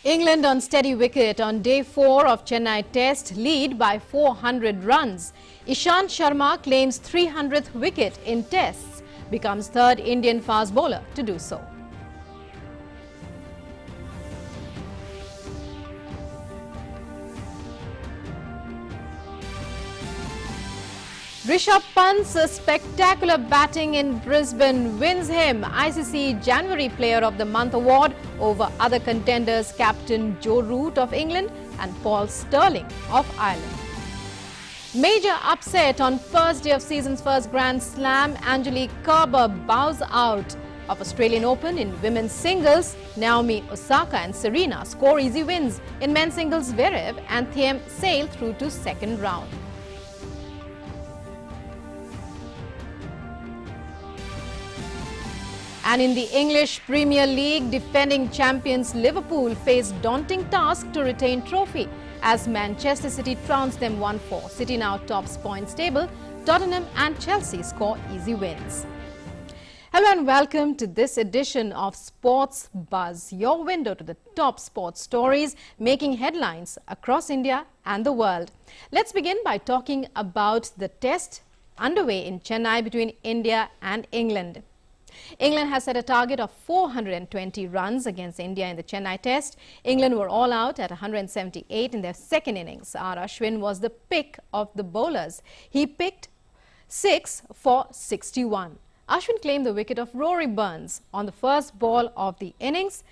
England on steady wicket on day 4 of Chennai Test, lead by 400 runs. Ishant Sharma claims 300th wicket in Tests, becomes third Indian fast bowler to do so. Rishabh Pant's spectacular batting in Brisbane wins him ICC January Player of the Month award over other contenders captain Joe Root of England and Paul Stirling of Ireland. Major upset on first day of season's first Grand Slam. Angelique Kerber bows out of Australian Open in women's singles. Naomi Osaka and Serena score easy wins. In men's singles, Zverev and Thiem sail through to second round. And in the English Premier League, defending champions Liverpool face daunting task to retain trophy as Manchester City trounced them 1-4. City now tops points table. Tottenham and Chelsea score easy wins. Hello and welcome to this edition of Sports Buzz, your window to the top sports stories making headlines across India and the world. Let's begin by talking about the test underway in Chennai between India and England. England has set a target of 420 runs against India in the Chennai Test. England were all out at 178 in their second innings. R. Ashwin was the pick of the bowlers. He picked 6 for 61. Ashwin claimed the wicket of Rory Burns on the first ball of the innings.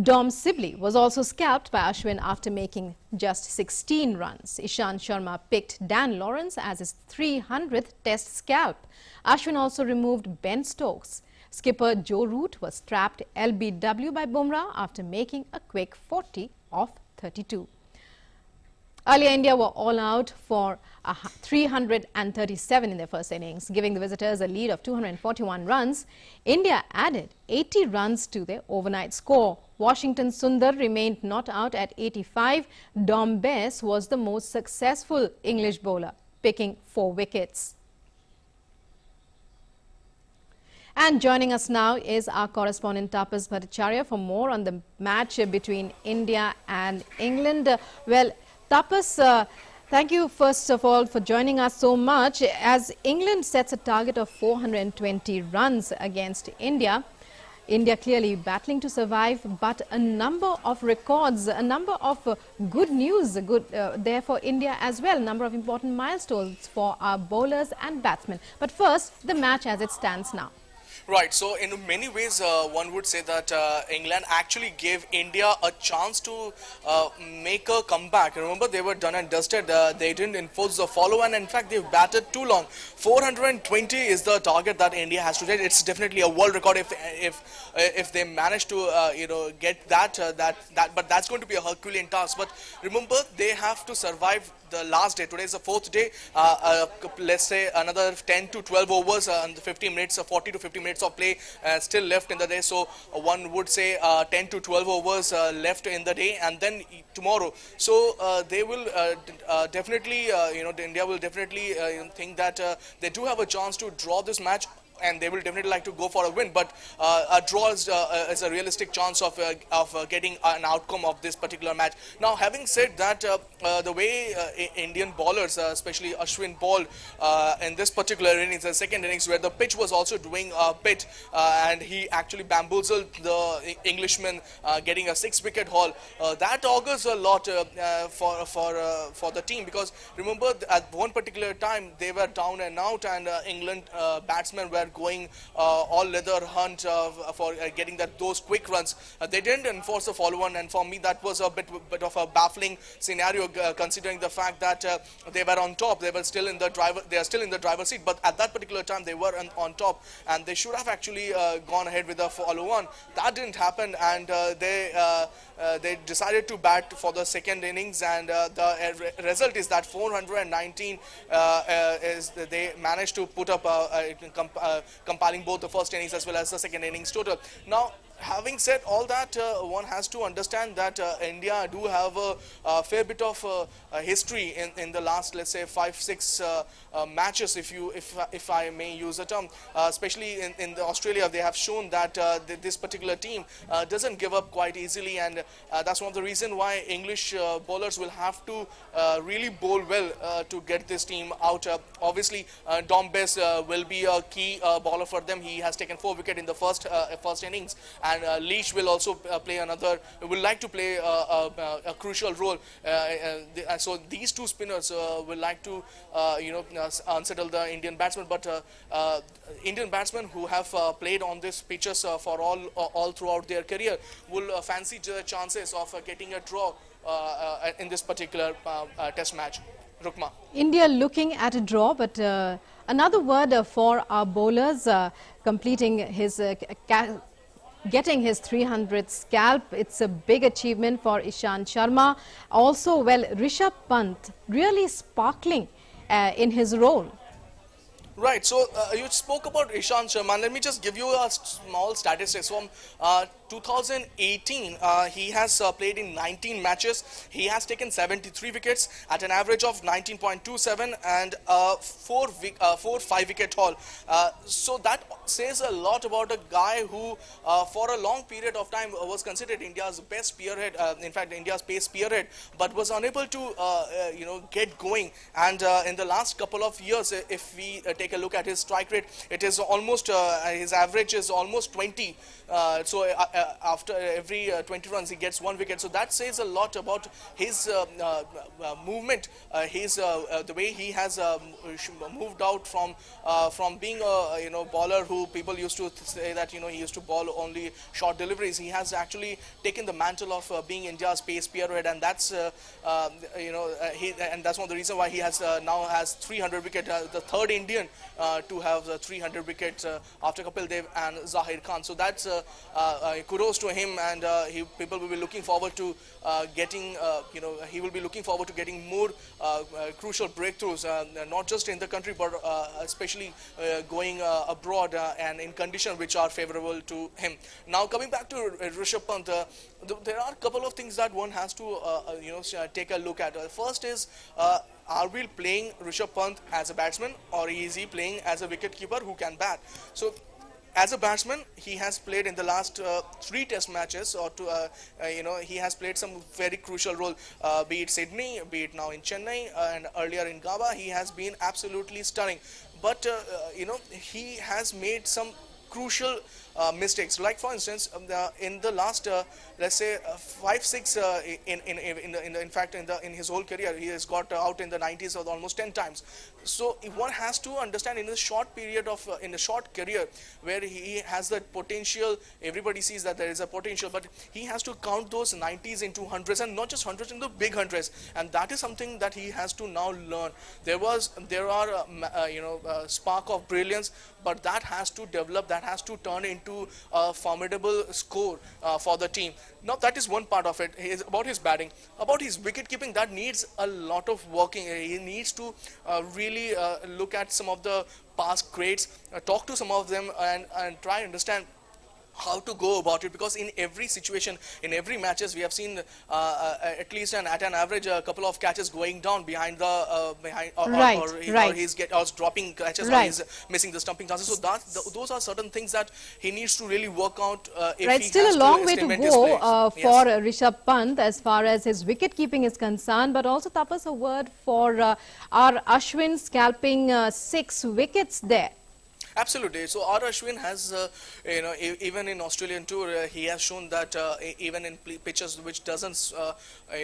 Dom Sibley was also scalped by Ashwin after making just 16 runs. Ishant Sharma picked Dan Lawrence as his 300th test scalp. Ashwin also removed Ben Stokes. Skipper Joe Root was trapped LBW by Bumrah after making a quick 40 off 32. Earlier, India were all out for 337 in their first innings, giving the visitors a lead of 241 runs. India added 80 runs to their overnight score. Washington Sundar remained not out at 85. Dom Bess was the most successful English bowler, picking 4 wickets. And joining us now is our correspondent Tapas Bhattacharya for more on the match between India and England. Well, Tapas, thank you first of all for joining us so much. As England sets a target of 420 runs against India, India clearly battling to survive, but a number of records, a number of good news there for India as well, a number of important milestones for our bowlers and batsmen. But first, the match as it stands now. Right, so in many ways one would say that England actually gave India a chance to make a comeback. Remember, they were done and dusted. They didn't enforce the follow, and in fact they've batted too long. 420 is the target that India has to get. It's definitely a world record if they manage to get that, but that's going to be a Herculean task. But remember, they have to survive the last day. Today is the 4th day. Let's say another 10 to 12 overs and 50 minutes, 40 to 50 minutes of play still left in the day. So one would say 10 to 12 overs left in the day, and then tomorrow. So they will definitely, India will definitely think that they do have a chance to draw this match, and they will definitely like to go for a win, but a draw is a realistic chance of getting an outcome of this particular match. Now, having said that, the way Indian bowlers, especially Ashwin, bowled in this particular innings, the second innings, where the pitch was also doing a bit, and he actually bamboozled the Englishman, getting a 6-wicket haul. That augurs a lot for the team, because remember, at one particular time they were down and out, and England batsmen were going all leather hunt for getting those quick runs. They didn't enforce the follow-on, and for me that was a bit of a baffling scenario, considering the fact that they were on top. They are still in the driver's seat, but at that particular time they were on top, and they should have actually gone ahead with a follow-on. That didn't happen, and they decided to bat for the second innings, and the result is that 419 is they managed to put up compiling both the first innings as well as the second innings total. Now, having said all that, one has to understand that India do have a fair bit of history in the last, let's say, 5-6 matches, if I may use a term. Especially in the Australia, they have shown that this particular team doesn't give up quite easily, and that's one of the reasons why English bowlers will have to really bowl well to get this team out. Obviously, Dom Bess will be a key bowler for them. He has taken 4 wickets in the first innings. And Leach will also will like to play a crucial role. So these two spinners will like to, unsettle the Indian batsmen. But Indian batsmen who have played on these pitches for all throughout their career will fancy the chances of getting a draw in this particular test match. Rukma. India looking at a draw, but another word for our bowlers completing his getting his 300th scalp. It's a big achievement for Ishant Sharma. Also, well, Rishabh Pant really sparkling in his role. Right, so you spoke about Ishant Sharma. Let me just give you a small statistics. From 2018, he has played in 19 matches. He has taken 73 wickets at an average of 19.27 and 4 5-wicket haul. So that says a lot about a guy who, for a long period of time, was considered India's best spearhead. In fact, India's pace spearhead, but was unable to, get going. And in the last couple of years, if we take a look at his strike rate, it is almost his average is almost 20. So after every 20 runs, he gets 1 wicket. So that says a lot about his movement, the way he has moved out from being a bowler who people used to say that he used to bowl only short deliveries. He has actually taken the mantle of being India's pace spearhead, and that's and that's one of the reasons why he has now has 300 wickets, the third Indian to have 300 wickets after Kapil Dev and Zahir Khan. So that's kudos to him, and people will be looking forward to getting, he will be looking forward to getting more crucial breakthroughs, not just in the country, but especially going abroad and in conditions which are favorable to him. Now, coming back to Rishabh Pant, there are a couple of things that one has to, take a look at. First is, are we playing Rishabh Pant as a batsman, or is he playing as a wicket-keeper who can bat? So, as a batsman, he has played in the last 3 test matches, or he has played some very crucial role, be it Sydney, be it now in Chennai, and earlier in Gaba. He has been absolutely stunning. But, he has made some crucial mistakes. Like for instance, in the last, let's say 5-6, in his whole career, he has got out in the 90s or almost 10 times. So one has to understand, in a short period of, in a short career, where he has the potential, everybody sees that there is a potential, but he has to count those 90s into hundreds, and not just hundreds, into big hundreds, and that is something that he has to now learn. There are spark of brilliance, but that has to develop, that has to turn into a formidable score for the team. Now that is one part of it. Is about his batting, about his wicket keeping. That needs a lot of working. He needs to really look at some of the past greats, talk to some of them, and try and understand how to go about it, because in every situation, in every matches, we have seen at least at an average a couple of catches going down behind the or he's dropping catches, or he's missing the stumping chances. So those are certain things that he needs to really work out. If he still has a long to way to estimate his go players. for Rishabh Pant as far as his wicket keeping is concerned, but also Tapas, a word for our Ashwin scalping 6 wickets there. Absolutely. So R. Ashwin has, even in Australian tour, he has shown that even in pitches which doesn't,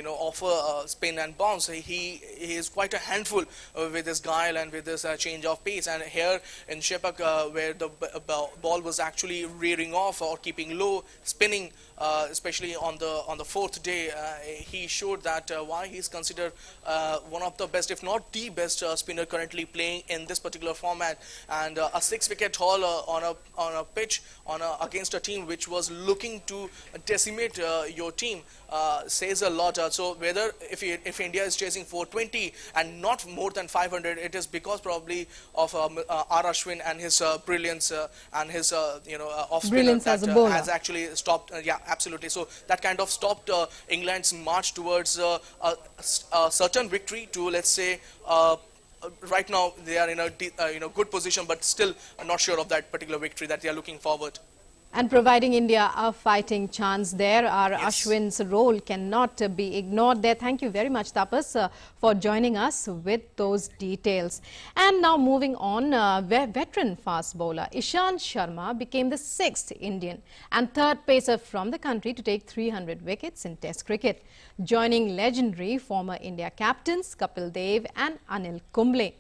offer spin and bounce, he is quite a handful with his guile and with his change of pace. And here in Shepak, where the ball was actually rearing off or keeping low, spinning, especially on the 4th day, he showed that why he's considered one of the best, if not the best, spinner currently playing in this particular format. And a 6 6-wicket haul on a pitch against a team which was looking to decimate your team says a lot. So whether if India is chasing 420 and not more than 500, it is because probably of R. Ashwin and his brilliance and his off spinner Brilliance as that a bowler. has actually stopped. Yeah, absolutely. So that kind of stopped England's march towards a certain victory to, let's say, right now they are in a good position, but still not sure of that particular victory that they are looking forward. And providing India a fighting chance there, our Ashwin's role cannot be ignored there. Thank you very much, Tapas, for joining us with those details. And now moving on, veteran fast bowler Ishant Sharma became the 6th Indian and 3rd pacer from the country to take 300 wickets in Test cricket, joining legendary former India captains Kapil Dev and Anil Kumble.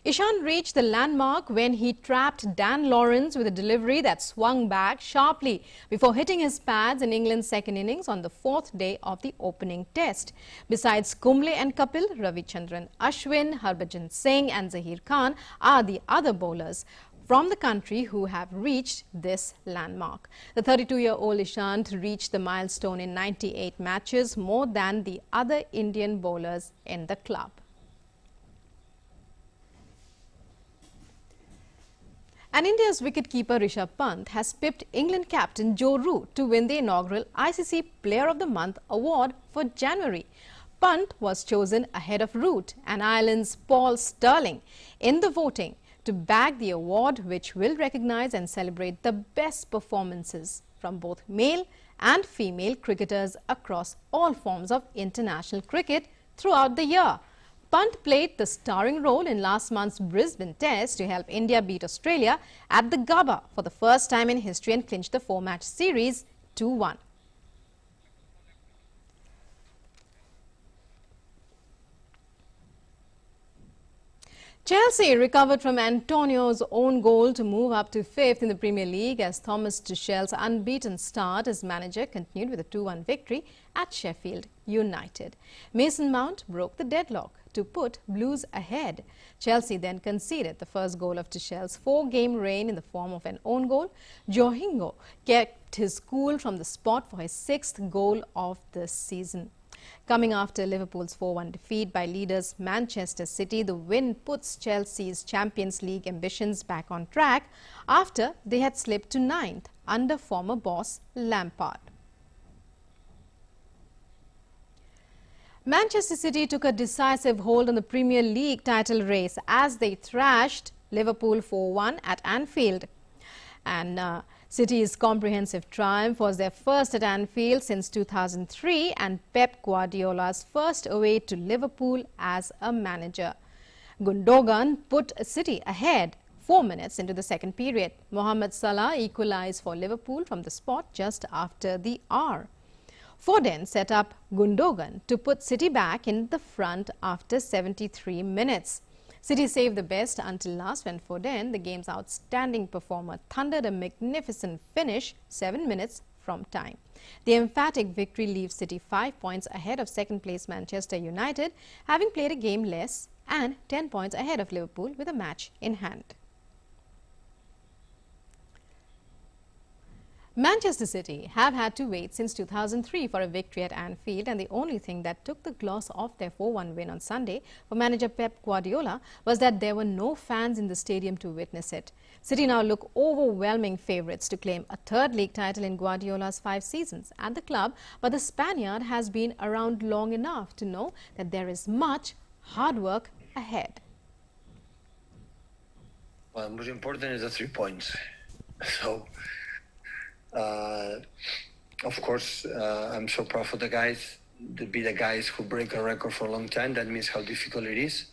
Ishant reached the landmark when he trapped Dan Lawrence with a delivery that swung back sharply before hitting his pads in England's second innings on the 4th day of the opening test. Besides Kumble and Kapil, Ravichandran Ashwin, Harbhajan Singh and Zaheer Khan are the other bowlers from the country who have reached this landmark. The 32-year-old Ishant reached the milestone in 98 matches, more than the other Indian bowlers in the club. And India's wicketkeeper Rishabh Pant has pipped England captain Joe Root to win the inaugural ICC Player of the Month award for January. Pant was chosen ahead of Root and Ireland's Paul Stirling in the voting to bag the award, which will recognise and celebrate the best performances from both male and female cricketers across all forms of international cricket throughout the year. Pant played the starring role in last month's Brisbane Test to help India beat Australia at the Gabba for the first time in history and clinch the 4-match series 2-1. Chelsea recovered from Antonio's own goal to move up to 5th in the Premier League as Thomas Tuchel's unbeaten start as manager continued with a 2-1 victory at Sheffield United. Mason Mount broke the deadlock to put Blues ahead. Chelsea then conceded the first goal of Tuchel's 4-game reign in the form of an own goal. Jorginho kept his cool from the spot for his 6th goal of the season. Coming after Liverpool's 4-1 defeat by leaders Manchester City, the win puts Chelsea's Champions League ambitions back on track after they had slipped to 9th under former boss Lampard. Manchester City took a decisive hold on the Premier League title race as they thrashed Liverpool 4-1 at Anfield. And City's comprehensive triumph was their first at Anfield since 2003 and Pep Guardiola's first away to Liverpool as a manager. Gundogan put City ahead 4 minutes into the second period. Mohamed Salah equalized for Liverpool from the spot just after the hour. Foden set up Gundogan to put City back in the front after 73 minutes. City saved the best until last when Foden, the game's outstanding performer, thundered a magnificent finish 7 minutes from time. The emphatic victory leaves City 5 points ahead of second-place Manchester United, having played a game less, and 10 points ahead of Liverpool with a match in hand. Manchester City have had to wait since 2003 for a victory at Anfield, and the only thing that took the gloss off their 4-1 win on Sunday for manager Pep Guardiola was that there were no fans in the stadium to witness it. City now look overwhelming favourites to claim a 3rd league title in Guardiola's 5 seasons at the club, but the Spaniard has been around long enough to know that there is much hard work ahead. Well, most important is the 3 points. So, of course, I'm so proud for the guys, to be the guys who break a record for a long time. That means how difficult it is.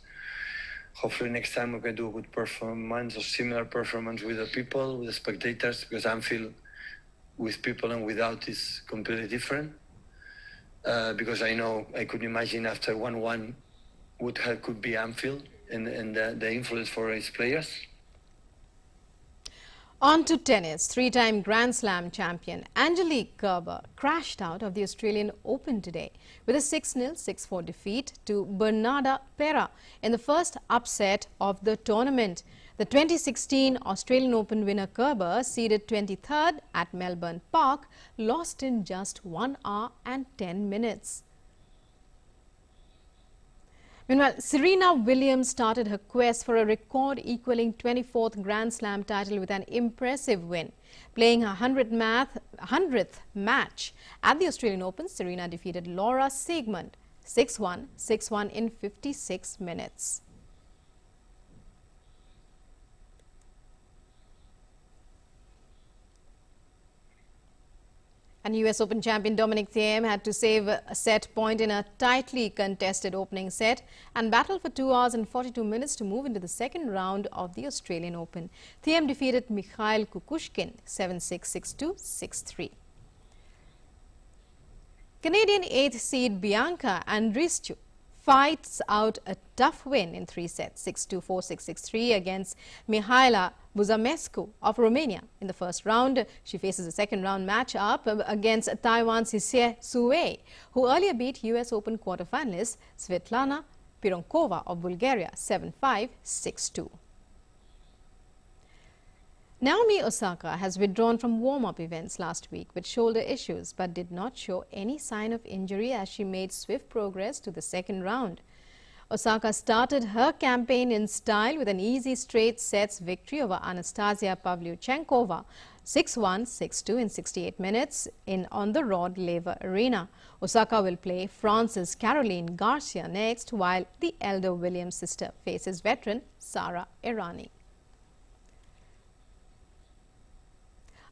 Hopefully next time we can do a good performance or similar performance with the people, with the spectators, because Anfield with people and without is completely different. Because I know, I could imagine after 1-1 could be Anfield and the influence for its players. On to tennis. 3-time Grand Slam champion Angelique Kerber crashed out of the Australian Open today with a 6-0, 6-4 defeat to Bernarda Pera in the first upset of the tournament. The 2016 Australian Open winner Kerber, seeded 23rd at Melbourne Park, lost in just 1 hour and 10 minutes. Meanwhile, Serena Williams started her quest for a record-equaling 24th Grand Slam title with an impressive win. Playing her 100th match at the Australian Open, Serena defeated Laura Siegemund 6-1, 6-1 in 56 minutes. And US Open champion Dominic Thiem had to save a set point in a tightly contested opening set and battle for 2 hours and 42 minutes to move into the second round of the Australian Open. Thiem defeated Mikhail Kukushkin 7-6, 6-2, 6-3. Canadian 8th seed Bianca Andreescu fights out a tough win in 3 sets, 6-2, 4-6, 6-3 against Mihaela Buzămescu of Romania. In the first round, she faces a second round match-up against Taiwan's Hsieh Su-wei, who earlier beat US Open quarterfinalist Svetlana Pironkova of Bulgaria 7-5, 6-2. Naomi Osaka has withdrawn from warm-up events last week with shoulder issues, but did not show any sign of injury as she made swift progress to the second round. Osaka started her campaign in style with an easy straight sets victory over Anastasia Pavlyuchenkova 6-1, 6-2 in 68 minutes on the Rod Laver Arena. Osaka will play France's Caroline Garcia next, while the elder Williams sister faces veteran Sara Errani.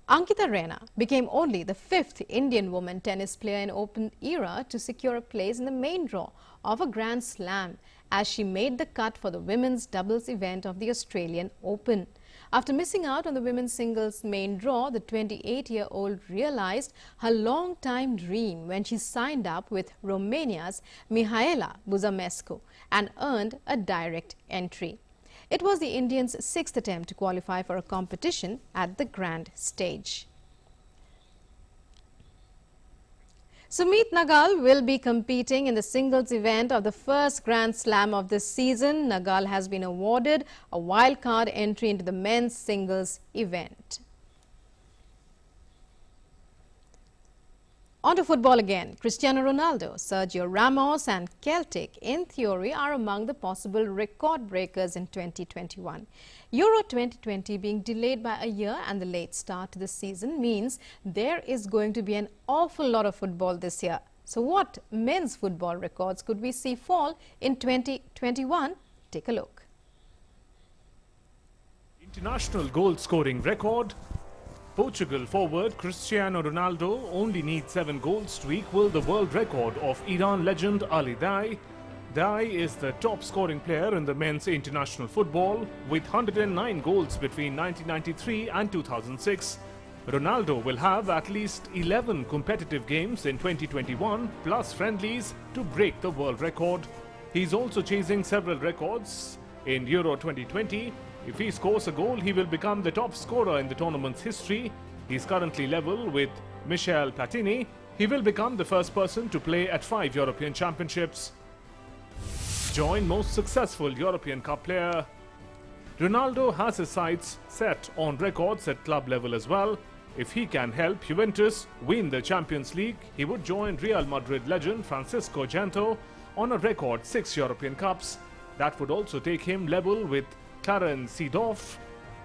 Ankita Raina became only the 5th Indian woman tennis player in Open era to secure a place in the main draw of a Grand Slam as she made the cut for the women's doubles event of the Australian Open. After missing out on the women's singles main draw, the 28-year-old realized her long-time dream when she signed up with Romania's Mihaela Buzămescu and earned a direct entry. It was the Indians' 6th attempt to qualify for a competition at the grand stage. Sumit Nagal will be competing in the singles event of the first Grand Slam of this season. Nagal has been awarded a wildcard entry into the men's singles event. On to football again. Cristiano Ronaldo, Sergio Ramos and Celtic, in theory, are among the possible record breakers in 2021. Euro 2020 being delayed by a year and the late start to the season means there is going to be an awful lot of football this year. So what men's football records could we see fall in 2021? Take a look. International goal scoring record. Portugal forward Cristiano Ronaldo only needs 7 goals to equal the world record of Iran legend Ali Daei. Daei is the top scoring player in the men's international football with 109 goals between 1993 and 2006. Ronaldo will have at least 11 competitive games in 2021 plus friendlies to break the world record. He's also chasing several records in Euro 2020. If he scores a goal, he will become the top scorer in the tournament's history. He's currently level with Michel Platini. He will become the first person to play at 5 European Championships. Joint most successful European Cup player. Ronaldo has his sights set on records at club level as well. If he can help Juventus win the Champions League, he would join Real Madrid legend Francisco Janto on a record 6 European Cups. That would also take him level with Clarence Seedorf,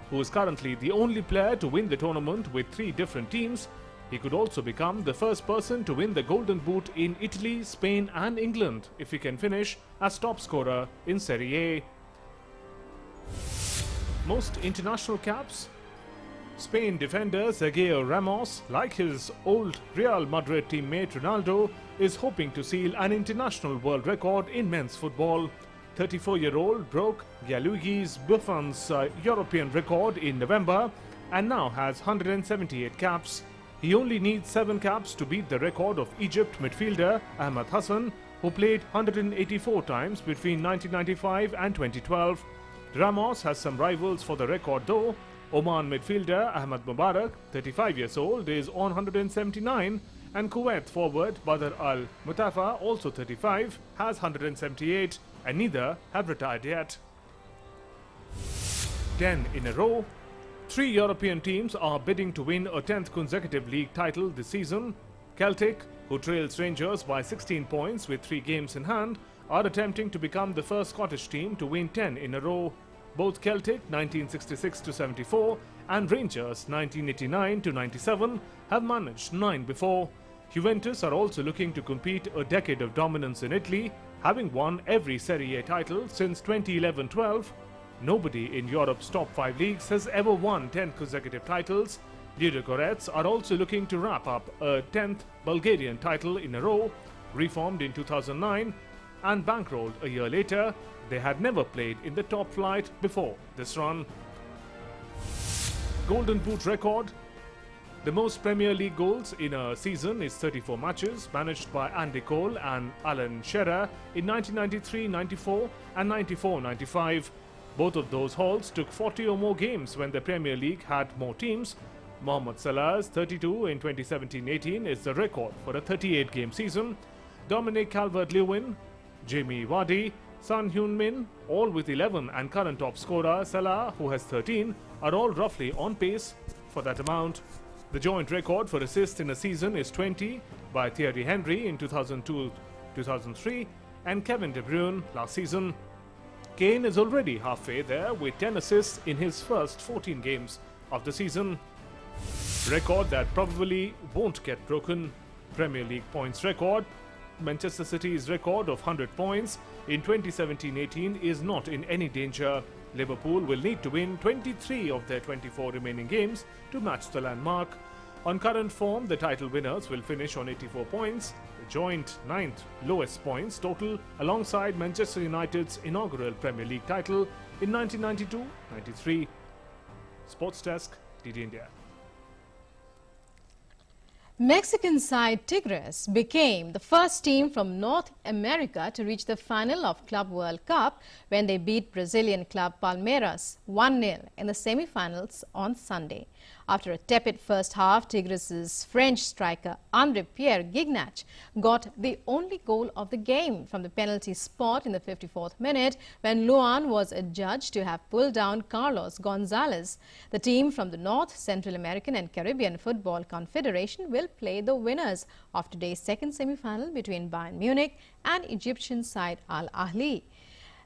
who is currently the only player to win the tournament with 3 different teams. He could also become the first person to win the Golden Boot in Italy, Spain and England if he can finish as top scorer in Serie A. Most international caps. Spain defender Sergio Ramos, like his old Real Madrid teammate Ronaldo, is hoping to seal an international world record in men's football. 34-year-old broke Gianluigi Buffon's European record in November and now has 178 caps. He only needs 7 caps to beat the record of Egypt midfielder Ahmed Hassan, who played 184 times between 1995 and 2012. Ramos has some rivals for the record though. Oman midfielder Ahmed Mubarak, 35 years old, is on 179, and Kuwait forward Badr Al Mutafa, also 35, has 178, and neither have retired yet. 10 in a row. 3 European teams are bidding to win a 10th consecutive league title this season. Celtic, who trails Rangers by 16 points with 3 games in hand, are attempting to become the first Scottish team to win 10 in a row. Both Celtic 1966-74 and Rangers 1989-97 have managed 9 before. Juventus are also looking to compete a decade of dominance in Italy, having won every Serie A title since 2011-12. Nobody in Europe's top 5 leagues has ever won 10 consecutive titles. Ludogorets are also looking to wrap up a 10th Bulgarian title in a row, reformed in 2009 and bankrolled a year later. They had never played in the top flight before this run. Golden Boot record. The most Premier League goals in a season is 34 matches, managed by Andy Cole and Alan Shearer in 1993-94 and 94-95. Both of those hauls took 40 or more games when the Premier League had more teams. Mohamed Salah's 32 in 2017-18 is the record for a 38-game season. Dominic Calvert-Lewin, Jamie Vardy, Son Heung-min, all with 11, and current top scorer Salah, who has 13, are all roughly on pace for that amount. The joint record for assists in a season is 20 by Thierry Henry in 2002-2003 and Kevin De Bruyne last season. Kane is already halfway there with 10 assists in his first 14 games of the season. Record that probably won't get broken. Premier League points record. Manchester City's record of 100 points in 2017-18 is not in any danger. Liverpool will need to win 23 of their 24 remaining games to match the landmark. On current form, the title winners will finish on 84 points, the joint 9th lowest points total, alongside Manchester United's inaugural Premier League title in 1992-93. Sports Desk, DD India. Mexican side Tigres became the first team from North America to reach the final of Club World Cup when they beat Brazilian club Palmeiras 1-0 in the semi-finals on Sunday. After a tepid first half, Tigres' French striker André-Pierre Gignac got the only goal of the game from the penalty spot in the 54th minute when Luan was adjudged to have pulled down Carlos Gonzalez. The team from the North, Central American and Caribbean Football Confederation will play the winners of today's second semi-final between Bayern Munich and Egyptian side Al Ahly.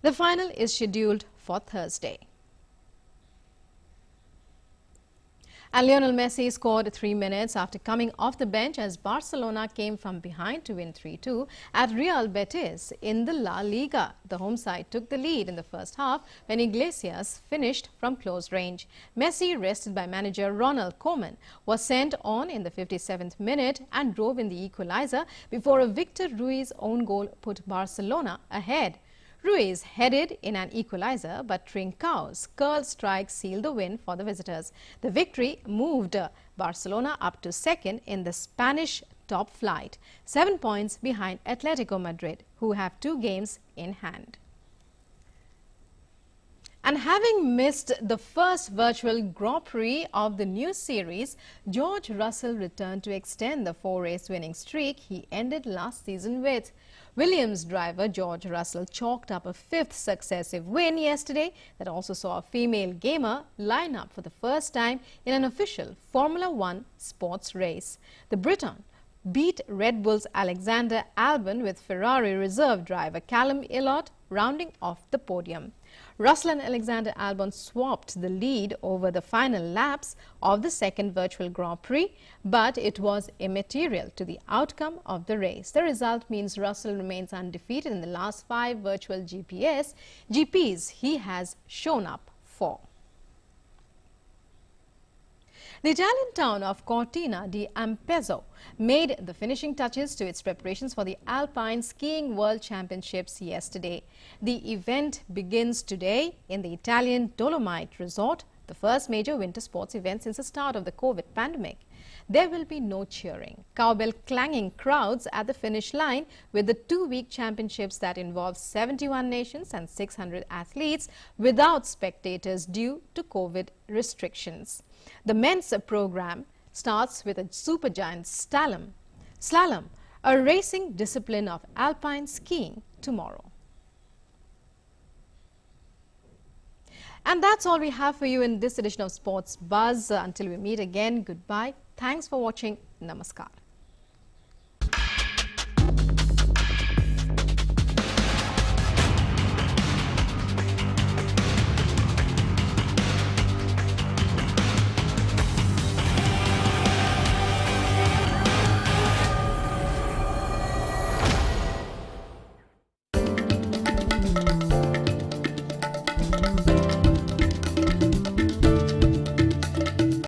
The final is scheduled for Thursday. And Lionel Messi scored 3 minutes after coming off the bench as Barcelona came from behind to win 3-2 at Real Betis in the La Liga. The home side took the lead in the first half when Iglesias finished from close range. Messi, rested by manager Ronald Koeman, was sent on in the 57th minute and drove in the equalizer before a Victor Ruiz own goal put Barcelona ahead. Ruiz headed in an equalizer, but Trincao's curl strike sealed the win for the visitors. The victory moved Barcelona up to second in the Spanish top flight, 7 points behind Atletico Madrid, who have 2 games in hand. And having missed the first virtual Grand Prix of the new series, George Russell returned to extend the 4-race winning streak he ended last season with. Williams driver George Russell chalked up a 5th successive win yesterday that also saw a female gamer line up for the first time in an official Formula One sports race. The Briton beat Red Bull's Alexander Albon with Ferrari reserve driver Callum Ilott rounding off the podium. Russell and Alexander Albon swapped the lead over the final laps of the second virtual Grand Prix, but it was immaterial to the outcome of the race. The result means Russell remains undefeated in the last 5 virtual GPs he has shown up for. The Italian town of Cortina d'Ampezzo made the finishing touches to its preparations for the Alpine Skiing World Championships yesterday. The event begins today in the Italian Dolomite Resort, the first major winter sports event since the start of the COVID pandemic. There will be no cheering, cowbell clanging crowds at the finish line with the 2-week championships that involve 71 nations and 600 athletes without spectators due to COVID restrictions. The men's program starts with a supergiant slalom, a racing discipline of alpine skiing tomorrow. And that's all we have for you in this edition of Sports Buzz. Until we meet again, goodbye. Thanks for watching. Namaskar.